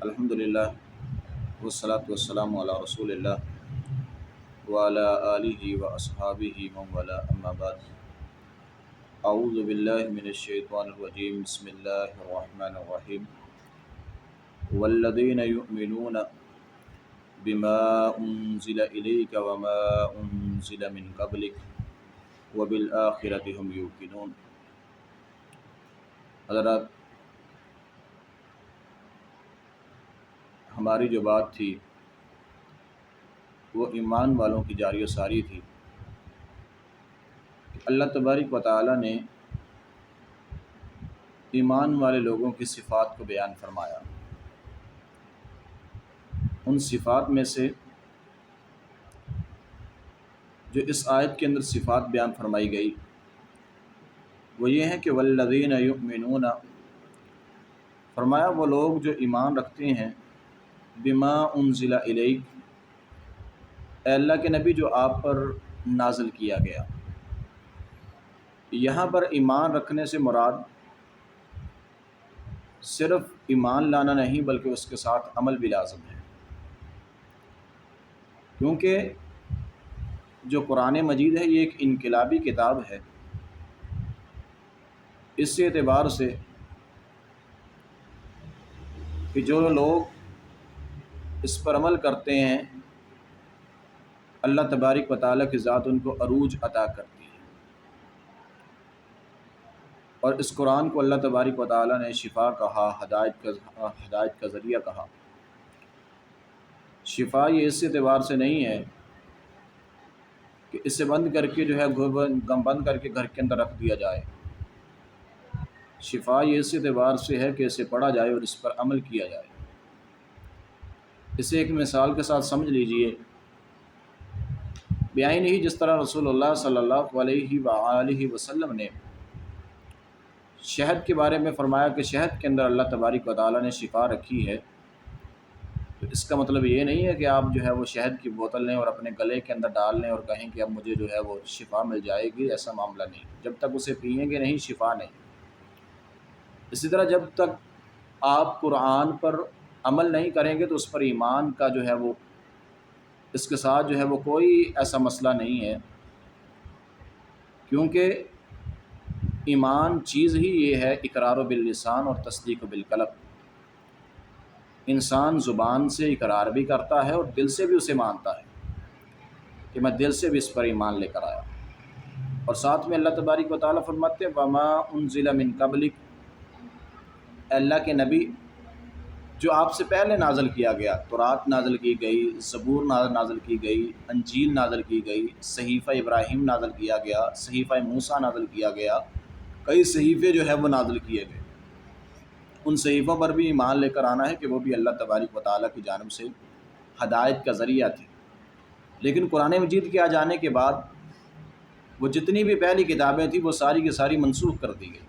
الحمدللہ والصلاة والسلام علی رسول اللہ وعلی آلہ واصحابہ ومن والاه اما بعد اعوذ باللہ من الشیطان الرجیم بسم اللہ الرحمن الرحیم والذین یؤمنون بما انزل الیک وما انزل من قبلک وبالآخرۃ هم یوقنون۔ حضرات، ہماری جو بات تھی وہ ایمان والوں کی جاری و ساری تھی کہ اللہ تبارک و تعالی نے ایمان والے لوگوں کی صفات کو بیان فرمایا۔ ان صفات میں سے جو اس آیت کے اندر صفات بیان فرمائی گئی وہ یہ ہے کہ والذین یؤمنون، فرمایا وہ لوگ جو ایمان رکھتے ہیں بما انزل الیک، اے اللہ کے نبی جو آپ پر نازل کیا گیا۔ یہاں پر ایمان رکھنے سے مراد صرف ایمان لانا نہیں بلکہ اس کے ساتھ عمل بھی لازم ہے، کیونکہ جو قرآن مجید ہے یہ ایک انقلابی کتاب ہے۔ اس اعتبار سے کہ جو لوگ اس پر عمل کرتے ہیں اللہ تبارک و تعالیٰ کی ذات ان کو عروج عطا کرتی ہے، اور اس قرآن کو اللہ تبارک و تعالیٰ نے شفا کہا، ہدایت کا ذریعہ کہا۔ شفا یہ اس اعتبار سے نہیں ہے کہ اسے بند کر کے بند کر کے گھر کے اندر رکھ دیا جائے۔ شفا یہ اس اعتبار سے ہے کہ اسے پڑھا جائے اور اس پر عمل کیا جائے۔ اسے ایک مثال کے ساتھ سمجھ لیجئے، بیان ہی جس طرح رسول اللہ صلی اللہ علیہ وآلہ وسلم نے شہد کے بارے میں فرمایا کہ شہد کے اندر اللہ تبارک و تعالیٰ نے شفا رکھی ہے، تو اس کا مطلب یہ نہیں ہے کہ آپ وہ شہد کی بوتل لیں اور اپنے گلے کے اندر ڈال لیں اور کہیں کہ اب مجھے وہ شفا مل جائے گی۔ ایسا معاملہ نہیں، جب تک اسے پئیں گے نہیں شفا نہیں۔ اسی طرح جب تک آپ قرآن پر عمل نہیں کریں گے تو اس پر ایمان کا اس کے ساتھ وہ کوئی ایسا مسئلہ نہیں ہے، کیونکہ ایمان چیز ہی یہ ہے اقرار باللسان اور تصدیق بالقلب۔ انسان زبان سے اقرار بھی کرتا ہے اور دل سے بھی اسے مانتا ہے کہ میں دل سے بھی اس پر ایمان لے کر آیا، اور ساتھ میں اللہ تبارک و تعالیٰ فرماتے ہیں وما انزل من قبلک، اے اللہ کے نبی جو آپ سے پہلے نازل کیا گیا، تورات نازل کی گئی، زبور نازل کی گئی، انجیل نازل کی گئی، صحیفہ ابراہیم نازل کیا گیا، صحیفہ موسیٰ نازل کیا گیا، کئی صحیفے وہ نازل کیے گئے۔ ان صحیفوں پر بھی ایمان لے کر آنا ہے کہ وہ بھی اللہ تبارک و تعالیٰ کی جانب سے ہدایت کا ذریعہ تھے۔ لیکن قرآن مجید کے آ جانے کے بعد وہ جتنی بھی پہلی کتابیں تھیں وہ ساری کی ساری منسوخ کر دی گئی۔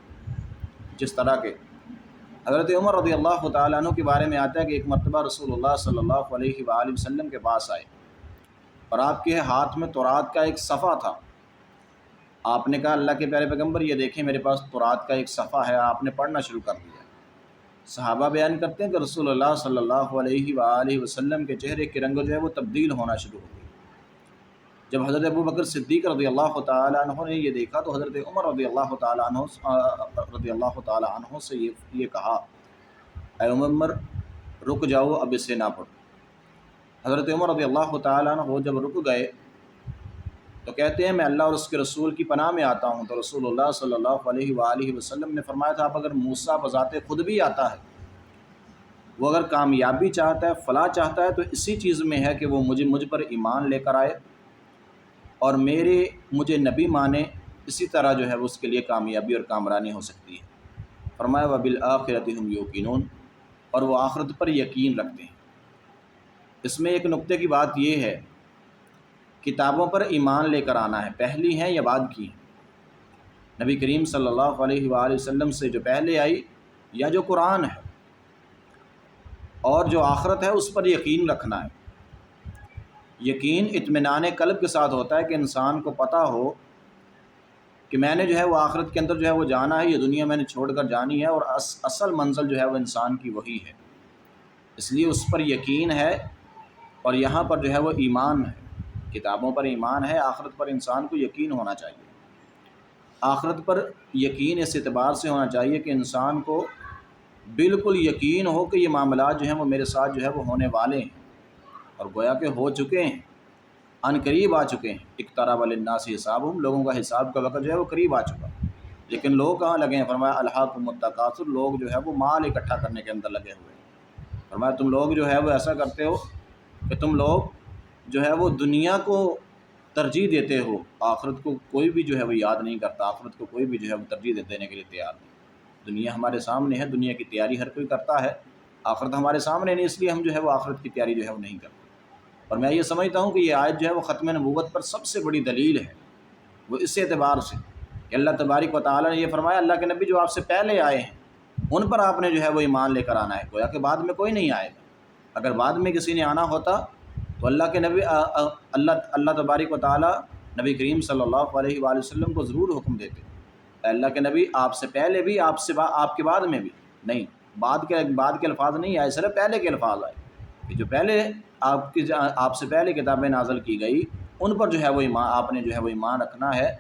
جس طرح کہ حضرت عمر رضی اللہ تعالیٰ عنہ کے بارے میں آتا ہے کہ ایک مرتبہ رسول اللہ صلی اللہ علیہ وآلہ وسلم کے پاس آئے اور آپ کے ہاتھ میں تورات کا ایک صفحہ تھا۔ آپ نے کہا اللہ کے پیارے پیغمبر یہ دیکھیں میرے پاس تورات کا ایک صفحہ ہے، آپ نے پڑھنا شروع کر دیا۔ صحابہ بیان کرتے ہیں کہ رسول اللہ صلی اللہ علیہ وآلہ وسلم کے چہرے کے رنگ وہ تبدیل ہونا شروع ہو گئی۔ جب حضرت ابو بکر صدیق رضی اللہ تعالیٰ عنہ نے یہ دیکھا تو حضرت عمر رضی اللہ تعالیٰ عنہ سے یہ کہا اے عمر رک جاؤ، اب اسے نہ پڑھو۔ حضرت عمر رضی اللہ تعالیٰ عنہ جب رک گئے تو کہتے ہیں میں اللہ اور اس کے رسول کی پناہ میں آتا ہوں، تو رسول اللہ صلی اللہ علیہ وآلہ وسلم نے فرمایا تھا اب اگر موسیٰ بذات خود بھی آتا ہے، وہ اگر کامیابی چاہتا ہے، فلاح چاہتا ہے، تو اسی چیز میں ہے کہ وہ مجھ پر ایمان لے کر آئے اور مجھے نبی مانے، اسی طرح وہ اس کے لیے کامیابی اور کامرانی ہو سکتی ہے۔ فرمایا وبالآخرۃ هم یوقنون، اور وہ آخرت پر یقین رکھتے ہیں۔ اس میں ایک نقطے کی بات یہ ہے، کتابوں پر ایمان لے کر آنا ہے، پہلی ہیں یا بعد کی ہیں؟ نبی کریم صلی اللہ علیہ وآلہ وسلم سے جو پہلے آئی یا جو قرآن ہے، اور جو آخرت ہے اس پر یقین رکھنا ہے۔ یقین اطمینان قلب کے ساتھ ہوتا ہے کہ انسان کو پتہ ہو کہ میں نے وہ آخرت کے اندر وہ جانا ہے، یہ دنیا میں نے چھوڑ کر جانی ہے، اور اصل منزل وہ انسان کی وہی ہے۔ اس لیے اس پر یقین ہے، اور یہاں پر جو ہے وہ ایمان ہے، کتابوں پر ایمان ہے، آخرت پر انسان کو یقین ہونا چاہیے۔ آخرت پر یقین اس اعتبار سے ہونا چاہیے کہ انسان کو بالکل یقین ہو کہ یہ معاملات جو ہیں وہ میرے ساتھ جو ہے وہ ہونے والے ہیں، اور گویا کہ ہو چکے ہیں، عن قریب آ چکے ہیں۔ اقترب للناس حسابہم، لوگوں کا حساب کا وقت جو ہے وہ قریب آ چکا، لیکن لوگ کہاں لگے ہیں؟ فرمایا الہاکم التکاثر، لوگ جو ہے وہ مال اکٹھا کرنے کے اندر لگے ہوئے ہیں۔ فرمایا تم لوگ جو ہے وہ ایسا کرتے ہو کہ تم لوگ جو ہے وہ دنیا کو ترجیح دیتے ہو، آخرت کو کوئی بھی جو ہے وہ یاد نہیں کرتا، آخرت کو کوئی بھی جو ہے وہ ترجیح دینے کے لیے تیار نہیں۔ دنیا ہمارے سامنے ہے، دنیا کی تیاری ہر کوئی کرتا ہے، آخرت ہمارے سامنے نہیں، اس لیے ہم جو ہے وہ آخرت کی تیاری جو ہے وہ نہیں کرتے۔ اور میں یہ سمجھتا ہوں کہ یہ آیت جو ہے وہ ختم نبوت پر سب سے بڑی دلیل ہے، وہ اس اعتبار سے کہ اللہ تبارک و تعالیٰ نے یہ فرمایا اللہ کے نبی جو آپ سے پہلے آئے ہیں ان پر آپ نے جو ہے وہ ایمان لے کر آنا ہے، گویا کہ بعد میں کوئی نہیں آئے گا۔ اگر بعد میں کسی نے آنا ہوتا تو اللہ کے نبی اللہ تبارک و تعالیٰ نبی کریم صلی اللہ علیہ وآلہ وسلم کو ضرور حکم دیتے، اے اللہ کے نبی آپ سے پہلے بھی، آپ کے بعد میں بھی نہیں، بعد کے الفاظ نہیں آئے، صرف پہلے کے الفاظ آئے کہ جو پہلے آپ سے پہلے کتابیں نازل کی گئی ان پر جو ہے وہ ایمان آپ نے جو ہے وہ ایمان رکھنا ہے۔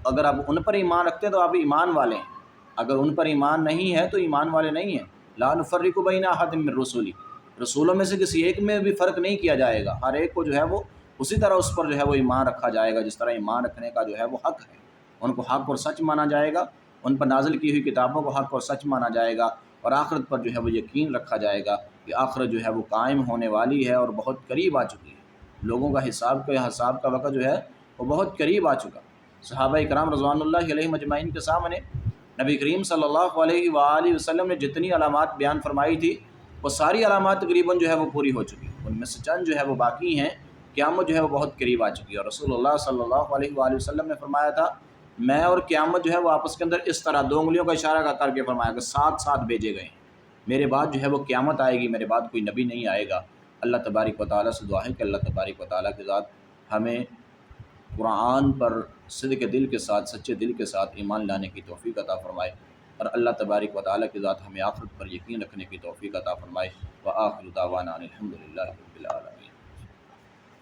اگر آپ ان پر ایمان رکھتے ہیں تو آپ ایمان والے ہیں، اگر ان پر ایمان نہیں ہے تو ایمان والے نہیں ہیں۔ لا نفرق بین احد من رسولی، رسولوں میں سے کسی ایک میں بھی فرق نہیں کیا جائے گا، ہر ایک کو جو ہے وہ اسی طرح اس پر جو ہے وہ ایمان رکھا جائے گا جس طرح ایمان رکھنے کا جو ہے وہ حق ہے، ان کو حق اور سچ مانا جائے گا، ان پر نازل کی ہوئی کتابوں کو حق اور سچ مانا جائے گا، اور آخرت پر جو ہے وہ یقین رکھا جائے گا کہ آخرت جو ہے وہ قائم ہونے والی ہے اور بہت قریب آ چکی ہے، لوگوں کا حساب کا وقت جو ہے وہ بہت قریب آ چکا۔ صحابہ کرام رضوان اللہ علیہ مجمعین کے سامنے نبی کریم صلی اللہ علیہ وآلہ وسلم نے جتنی علامات بیان فرمائی تھی وہ ساری علامات تقریباً جو ہے وہ پوری ہو چکی، ان میں سے چند جو ہے وہ باقی ہیں، قیامت جو ہے وہ بہت قریب آ چکی ہے۔ اور رسول اللہ صلی اللہ علیہ وآلہ وسلم نے فرمایا تھا میں اور قیامت جو ہے وہ آپس کے اندر اس طرح دو انگلیوں کا اشارہ کر کے فرمایا کہ ساتھ ساتھ بھیجے گئے ہیں، میرے بعد جو ہے وہ قیامت آئے گی، میرے بعد کوئی نبی نہیں آئے گا۔ اللہ تبارک و تعالیٰ سے دعا ہے کہ اللہ تبارک و تعالیٰ کے ذات ہمیں قرآن پر صدق دل کے ساتھ، سچے دل کے ساتھ ایمان لانے کی توفیق عطا فرمائے، اور اللہ تبارک و تعالیٰ کے ذات ہمیں آخرت پر یقین رکھنے کی توفیق عطا فرمائے۔ وآخر دعوانا ان الحمد للہ رب العالمین۔